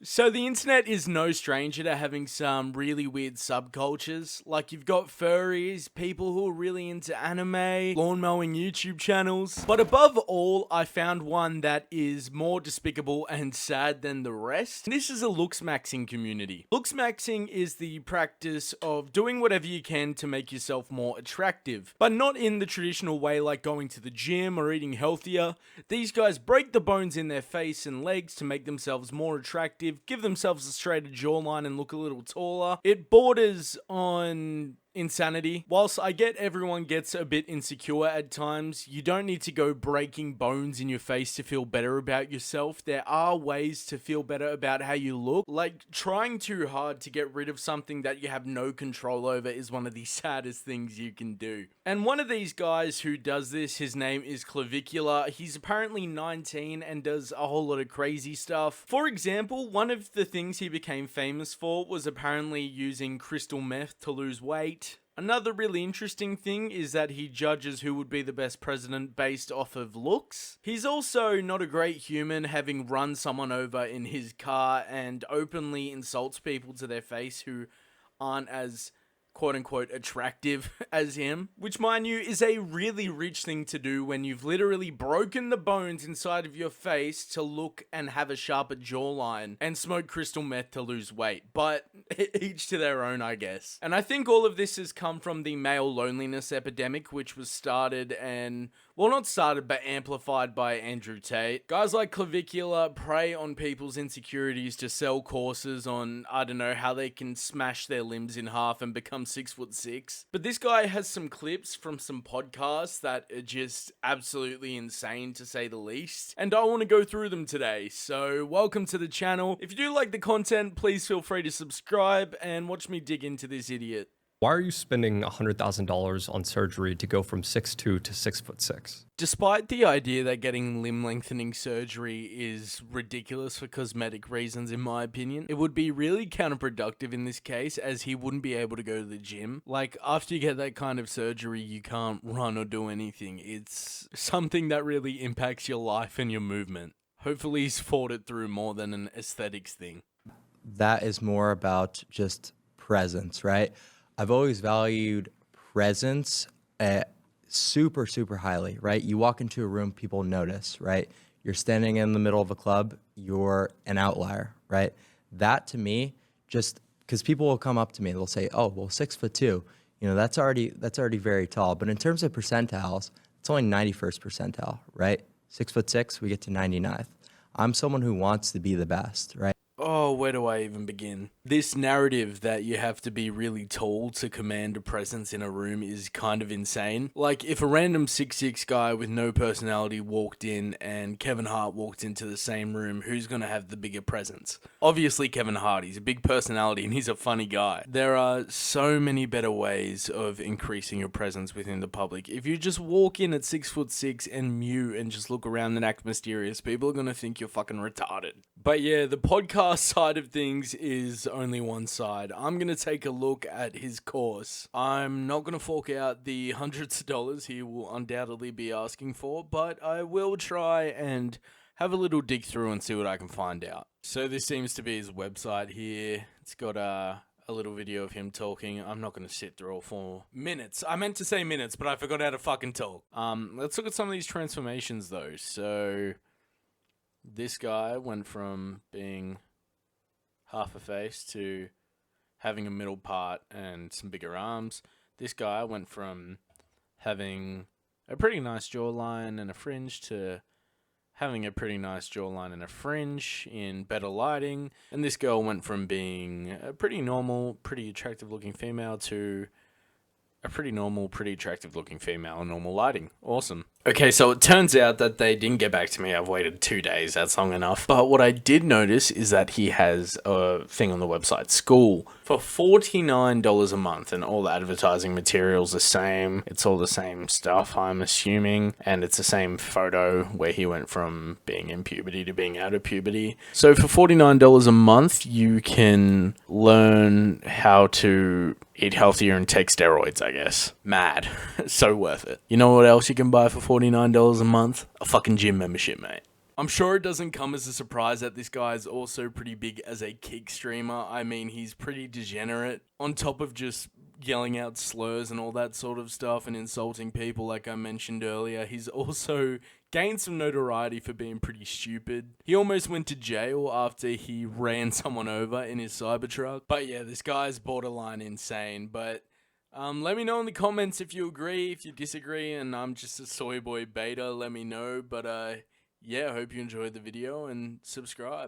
So the internet is no stranger to having some really weird subcultures. Like you've got furries, people who are really into anime, lawn mowing YouTube channels. But above all, I found one that is more despicable and sad than the rest. This is a looksmaxing community. Looksmaxing is the practice of doing whatever you can to make yourself more attractive, but not in the traditional way like going to the gym or eating healthier. These guys break the bones in their face and legs to make themselves more attractive, give themselves a straighter jawline and look a little taller. It borders on insanity. Whilst I get everyone gets a bit insecure at times, you don't need to go breaking bones in your face to feel better about yourself. There are ways to feel better about how you look. Like trying too hard to get rid of something that you have no control over is one of the saddest things you can do. And one of these guys who does this, his name is Clavicular. He's apparently 19 and does a whole lot of crazy stuff. For example, one of the things he became famous for was apparently using crystal meth to lose weight. Another really interesting thing is that he judges who would be the best president based off of looks. He's also not a great human, having run someone over in his car and openly insults people to their face who aren't as quote-unquote attractive as him, which mind you is a really rich thing to do when you've literally broken the bones inside of your face to look and have a sharper jawline and smoke crystal meth to lose weight. But each to their own, I guess. And I think all of this has come from the male loneliness epidemic, which was started and, well, not started, but amplified by Andrew Tate. Guys like Clavicular prey on people's insecurities to sell courses on, I don't know, how they can smash their limbs in half and become 6'6". But this guy has some clips from some podcasts that are just absolutely insane, to say the least. And I want to go through them today. So welcome to the channel. If you do like the content, please feel free to subscribe and watch me dig into this idiot. Why are you spending $100,000 on surgery to go from 6'2" to 6'6"? Despite the idea that getting limb lengthening surgery is ridiculous for cosmetic reasons, in my opinion, it would be really counterproductive in this case, as he wouldn't be able to go to the gym. Like, after you get that kind of surgery, you can't run or do anything. It's something that really impacts your life and your movement. Hopefully he's fought it through more than an aesthetics thing. That is more about just presence, right? I've always valued presence super, super highly, right? You walk into a room, people notice, right? You're standing in the middle of a club, you're an outlier, right? That to me, just because people will come up to me, they'll say, oh, well, 6'2", you know, that's already very tall. But in terms of percentiles, it's only 91st percentile, right? 6'6", we get to 99th. I'm someone who wants to be the best, right? Oh, where do I even begin? This narrative that you have to be really tall to command a presence in a room is kind of insane. Like, if a random 6'6" guy with no personality walked in and Kevin Hart walked into the same room, who's gonna have the bigger presence? Obviously Kevin Hart, he's a big personality and he's a funny guy. There are so many better ways of increasing your presence within the public. If you just walk in at 6'6" and mute and just look around and act mysterious, people are gonna think you're fucking retarded. But yeah, the podcast side of things is only one side. I'm gonna take a look at his course. I'm not gonna fork out the hundreds of dollars he will undoubtedly be asking for, but I will try and have a little dig through and see what I can find out. So this seems to be his website here. It's got a little video of him talking. I'm not gonna sit through all 4 minutes. I meant to say minutes, but I forgot how to fucking talk. Let's look at some of these transformations though. So this guy went from being half a face to having a middle part and some bigger arms. This guy went from having a pretty nice jawline and a fringe to having a pretty nice jawline and a fringe in better lighting. And this girl went from being a pretty normal, pretty attractive looking female to a pretty normal, pretty attractive looking female in normal lighting. Awesome. Okay, so it turns out that they didn't get back to me. I've waited 2 days. That's long enough. But what I did notice is that he has a thing on the website, School, for $49 a month, and all the advertising material's the same. It's all the same stuff, I'm assuming. And it's the same photo where he went from being in puberty to being out of puberty. So for $49 a month, you can learn how to eat healthier and take steroids, I guess. Mad. So worth it. You know what else you can buy for $49 a month? A fucking gym membership, mate. I'm sure it doesn't come as a surprise that this guy is also pretty big as a kick streamer. I mean, he's pretty degenerate. On top of just yelling out slurs and all that sort of stuff and insulting people like I mentioned earlier, he's also gained some notoriety for being pretty stupid. He almost went to jail after he ran someone over in his Cybertruck. But yeah, this guy's borderline insane. But let me know in the comments if you agree, if you disagree, and I'm just a soy boy beta, let me know. But yeah, I hope you enjoyed the video and subscribe.